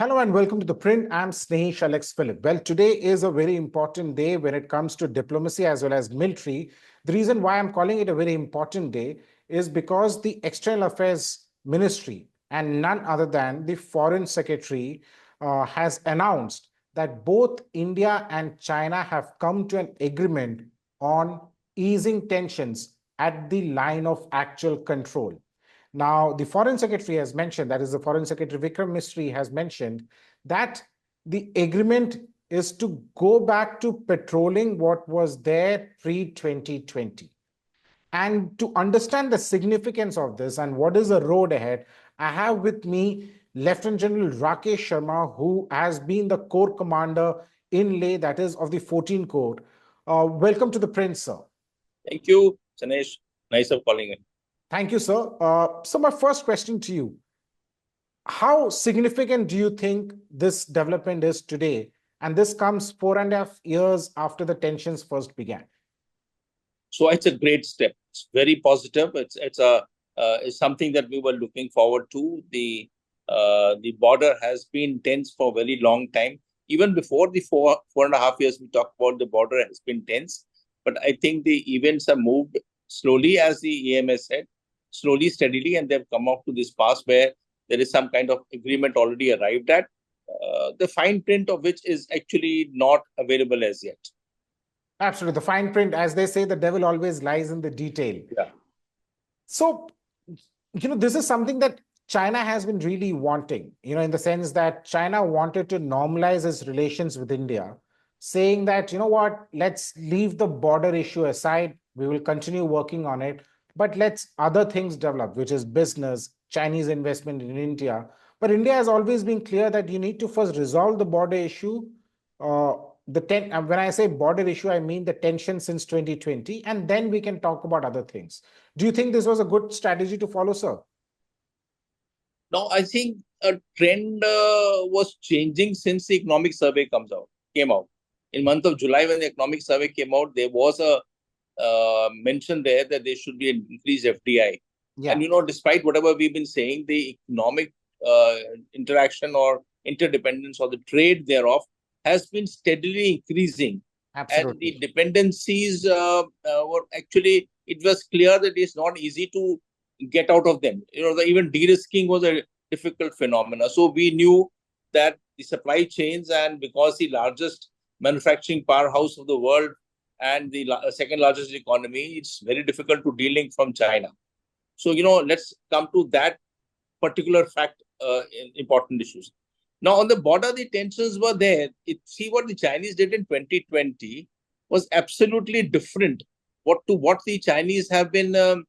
Hello and welcome to The Print. I'm Snehesh Alex Philip. Well, today is a very important day when it comes to diplomacy as well as military. The reason why I'm calling it a very important day is because the External Affairs Ministry and none other than the Foreign Secretary has announced that both India and China have come to an agreement on easing tensions at the line of actual control. Now, the Foreign Secretary has mentioned, that is the Foreign Secretary Vikram Misri has mentioned that the agreement is to go back to patrolling what was there pre-2020. And to understand the significance of this and what is the road ahead, I have with me Lieutenant General Rakesh Sharma, who has been the Corps Commander in Leh, that is of the 14th Corps. Welcome to the Print, sir. Thank you, Snehesh. Nice of calling in. Thank you, sir. So my first question to you, how significant do you think this development is today? And this comes 4.5 years after the tensions first began. So it's a great step. It's very positive. It's something that we were looking forward to. The border has been tense for a very long time. Even before the 4.5 years we talked about, the border has been tense. But I think the events have moved slowly, as the EMS said, slowly, steadily, and they've come up to this pass where there is some kind of agreement already arrived at, the fine print of which is actually not available as yet. Absolutely. The fine print, as they say, the devil always lies in the detail. Yeah. So, this is something that China has been really wanting, in the sense that China wanted to normalize its relations with India, saying that, let's leave the border issue aside. We will continue working on it, but let's other things develop, which is business, Chinese investment in India. But India has always been clear that you need to first resolve the border issue. When I say border issue, I mean the tension since 2020, and then we can talk about other things. Do you think this was a good strategy to follow, sir? No, I think a trend was changing since the economic survey came out. In month of July, when the economic survey came out, there was a mention there that there should be an increased FDI. Yeah. And despite whatever we've been saying, the economic interaction or interdependence or the trade thereof has been steadily increasing. Absolutely. And the dependencies were actually, it was clear that it's not easy to get out of them. Even de-risking was a difficult phenomena. So we knew that the supply chains, and because the largest manufacturing powerhouse of the world and the second largest economy, it's very difficult to de-link from China. So, let's come to that particular fact, important issues. Now, on the border, the tensions were there. See what the Chinese did in 2020 was absolutely different what the Chinese have been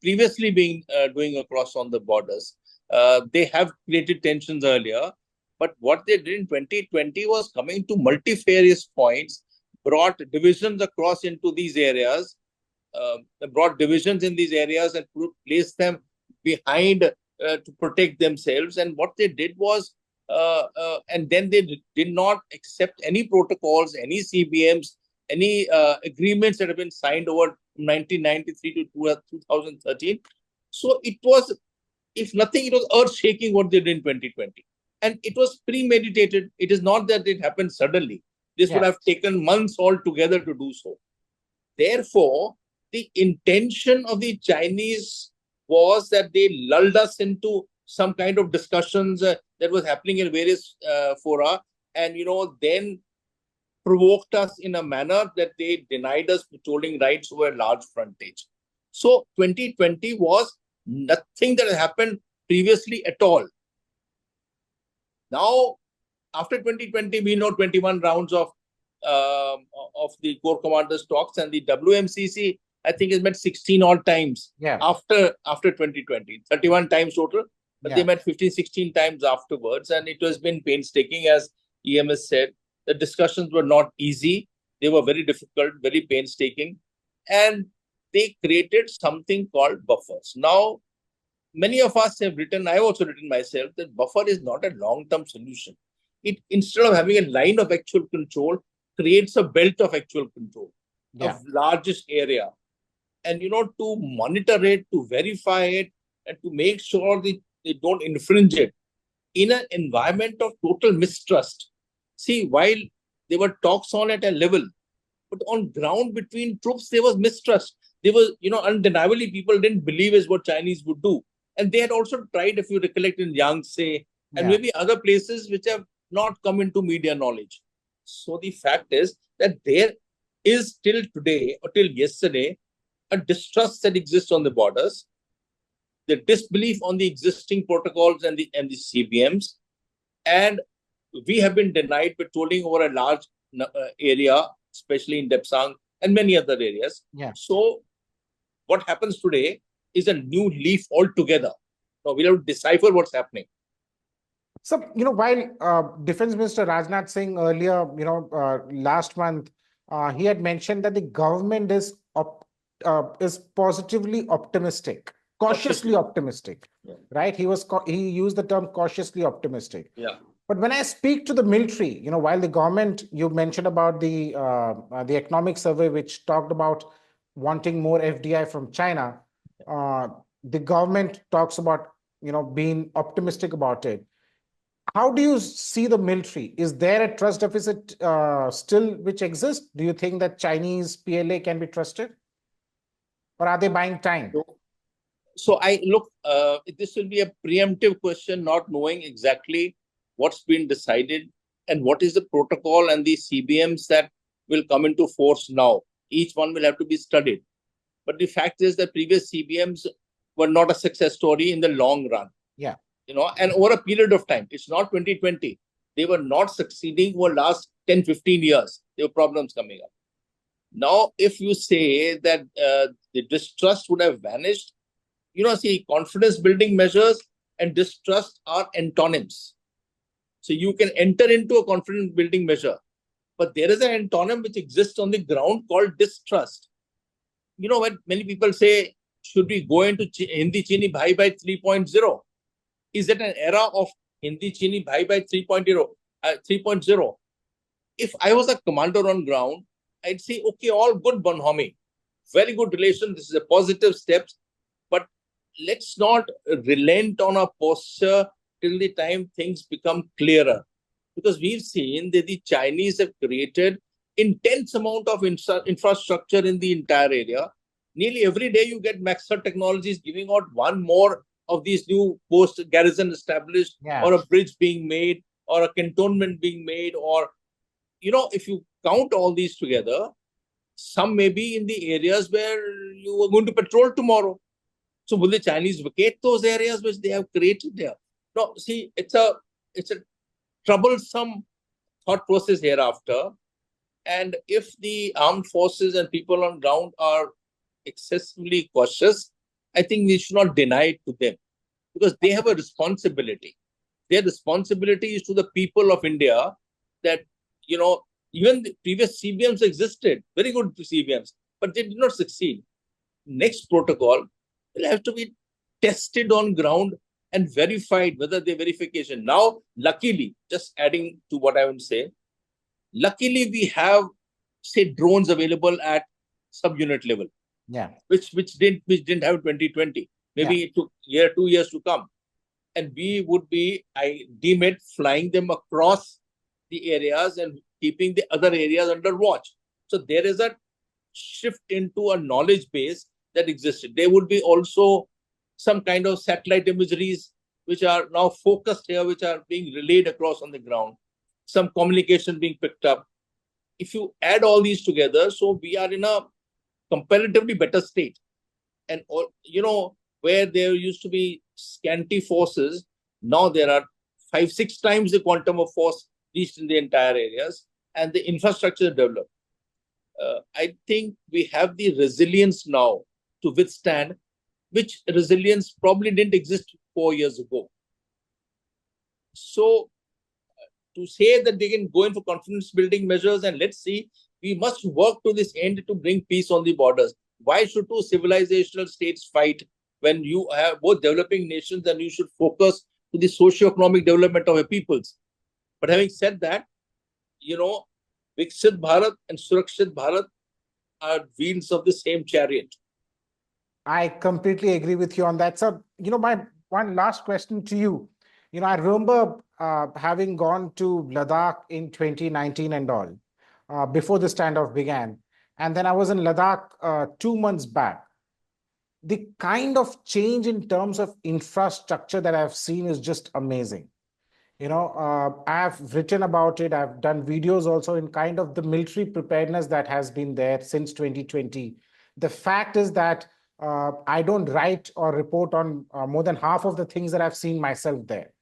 previously been doing across on the borders. They have created tensions earlier, but what they did in 2020 was coming to multifarious points, brought divisions across into these areas, brought divisions in these areas and placed them behind to protect themselves. And what they did was, and then they did not accept any protocols, any CBMs, any agreements that have been signed over 1993 to 2013. So it was, if nothing, it was earth-shaking what they did in 2020. And it was premeditated. It is not that it happened suddenly. This would have taken months altogether to do so. Therefore, the intention of the Chinese was that they lulled us into some kind of discussions that was happening in various fora, and then provoked us in a manner that they denied us patrolling rights over a large frontage. So 2020 was nothing that had happened previously at all. Now, after 2020, we know 21 rounds of the Corps Commanders talks, and the WMCC, I think, has met 16 odd times after 2020, 31 times total, but they met 15, 16 times afterwards, and it has been painstaking, as EMS said. The discussions were not easy. They were very difficult, very painstaking, and they created something called buffers. Now, many of us have written, I've also written myself, that buffer is not a long-term solution. It, instead of having a line of actual control, creates a belt of actual control of largest area. And, to monitor it, to verify it, and to make sure that they don't infringe it. in an environment of total mistrust. See, while there were talks on at a level, but on ground between troops, there was mistrust. There was, undeniably people didn't believe is what Chinese would do. And they had also tried, if you recollect, in Yangtze and maybe other places which have not come into media knowledge. So the fact is that there is till today or till yesterday a distrust that exists on the borders, the disbelief on the existing protocols and the CBMs, and we have been denied patrolling over a large area, especially in Depsang and many other areas. So what happens today is a new leaf altogether. Now we'll have to decipher what's happening. So, while Defense Minister Rajnath Singh earlier, last month, he had mentioned that the government is positively optimistic, cautiously optimistic, right? He used the term cautiously optimistic. Yeah. But when I speak to the military, while the government, you mentioned about the economic survey, which talked about wanting more FDI from China, the government talks about, being optimistic about it. How do you see the military? Is there a trust deficit still which exists? Do you think that Chinese PLA can be trusted? Or are they buying time? So I look, this will be a preemptive question, not knowing exactly what's been decided and what is the protocol and the CBMs that will come into force now. Each one will have to be studied. But the fact is that previous CBMs were not a success story in the long run. Yeah. And over a period of time, it's not 2020. They were not succeeding over last 10, 15 years. There were problems coming up. Now, if you say that the distrust would have vanished, see, confidence building measures and distrust are antonyms. So you can enter into a confidence building measure, but there is an antonym which exists on the ground called distrust. When many people say, should we go into Hindi Chini Bhai by 3.0? Is it an era of Hindi Chini Bhai by 3.0? If I was a commander on ground, I'd say, okay, all good, Bonhomme. Very good relation. This is a positive steps. But let's not relent on our posture till the time things become clearer. Because we've seen that the Chinese have created intense amount of infrastructure in the entire area. Nearly every day you get Maxer Technologies giving out one more of these new post garrison established, or a bridge being made, or a cantonment being made, or, if you count all these together, some may be in the areas where you are going to patrol tomorrow. So will the Chinese vacate those areas which they have created there? No, see, it's a troublesome thought process hereafter. And if the armed forces and people on ground are excessively cautious, I think we should not deny it to them, because they have a responsibility. Their responsibility is to the people of India that, even the previous CBMs existed, very good CBMs, but they did not succeed. Next protocol will have to be tested on ground and verified, whether the verification. Now, luckily, just adding to what I would say, luckily we have, say, drones available at subunit level. Which didn't have 2020. Maybe it took 2 years to come. And we would be, I deem it, flying them across the areas and keeping the other areas under watch. So there is a shift into a knowledge base that existed. There would be also some kind of satellite imageries which are now focused here, which are being relayed across on the ground. Some communication being picked up. If you add all these together, so we are in a comparatively better state. And, where there used to be scanty forces, now there are 5-6 times the quantum of force reached in the entire areas, and the infrastructure developed. I think we have the resilience now to withstand, which resilience probably didn't exist 4 years ago. So to say that they can go in for confidence building measures and let's see, we must work to this end to bring peace on the borders. Why should two civilizational states fight when you have both developing nations and you should focus to the socio-economic development of your peoples? But having said that, Viksit Bharat and Surakshit Bharat are wheels of the same chariot. I completely agree with you on that. So, my one last question to you I remember having gone to Ladakh in 2019 and all, before the standoff began. And then I was in Ladakh 2 months back. The kind of change in terms of infrastructure that I've seen is just amazing. I've written about it. I've done videos also in kind of the military preparedness that has been there since 2020. The fact is that I don't write or report on more than half of the things that I've seen myself there,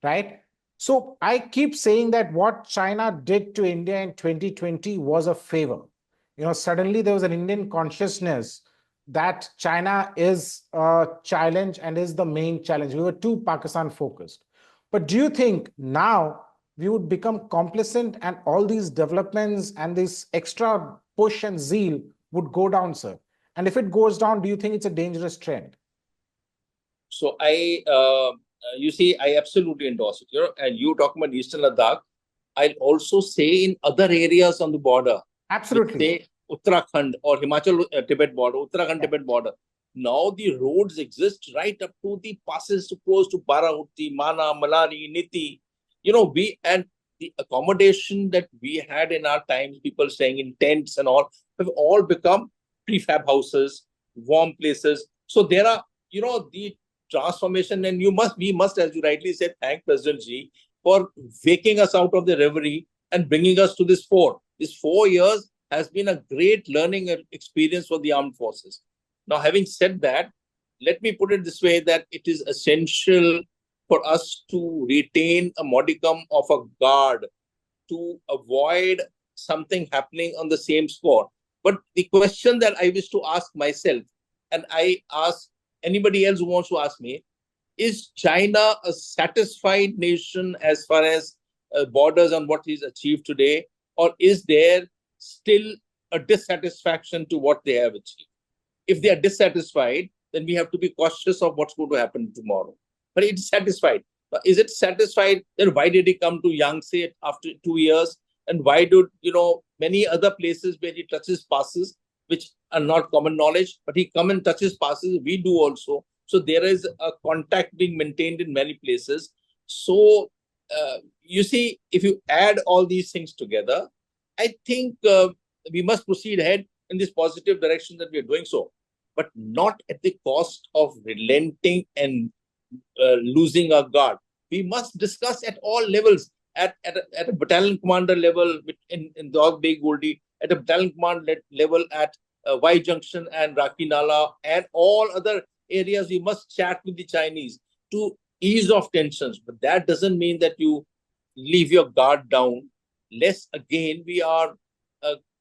right? So I keep saying that what China did to India in 2020 was a favor. Suddenly there was an Indian consciousness that China is a challenge and is the main challenge. We were too Pakistan focused. But do you think now we would become complacent and all these developments and this extra push and zeal would go down, sir? And if it goes down, do you think it's a dangerous trend? So you see, I absolutely endorse it. And you talking about Eastern Ladakh, I'll also say in other areas on the border, Absolutely. say Uttarakhand or Himachal Tibet border, Uttarakhand Tibet border. Now the roads exist right up to the passes to close to Barahuti, Mana, Malari, Niti. And the accommodation that we had in our times, people staying in tents and all, have all become prefab houses, warm places. So there are, the transformation, and we must, as you rightly said, thank President Ji for waking us out of the reverie and bringing us to this fort. This 4 years has been a great learning experience for the armed forces. Now, having said that, let me put it this way, that it is essential for us to retain a modicum of a guard to avoid something happening on the same score. But the question that I wish to ask myself, and I ask anybody else who wants to ask me, is China a satisfied nation as far as borders on what is achieved today, or is there still a dissatisfaction to what they have achieved? If they are dissatisfied, then we have to be cautious of what's going to happen tomorrow. But it's satisfied. Is it satisfied? Then why did he come to Yangtze after 2 years? And why do many other places where he touches passes, which are not common knowledge, but he come and touches passes, we do also. So there is a contact being maintained in many places. So you see, if you add all these things together, I think we must proceed ahead in this positive direction that we are doing so, but not at the cost of relenting and losing our guard. We must discuss at all levels, at a battalion commander level in Dog Bay Goldi, at a battalion command level at Y Junction and Raki Nala, and all other areas. We must chat with the Chinese to ease off tensions. But that doesn't mean that you leave your guard down, lest again we are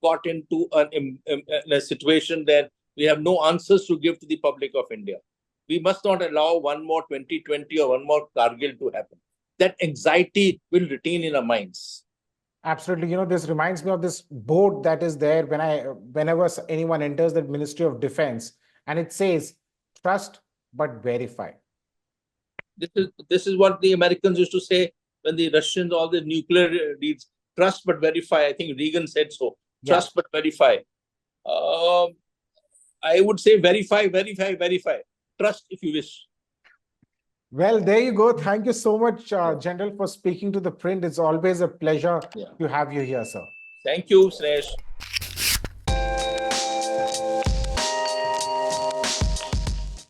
got into a situation that we have no answers to give to the public of India. We must not allow one more 2020 or one more Kargil to happen. That anxiety will retain in our minds. Absolutely. This reminds me of this board that is there whenever anyone enters the Ministry of Defense, and it says, trust but verify. This is what the Americans used to say when the Russians, all the nuclear deeds, trust but verify. I think Reagan said so. Trust but verify. I would say verify. Trust if you wish. Well, there you go. Thank you so much, General, for speaking to The Print. It's always a pleasure to have you here, sir. Thank you, Snehesh.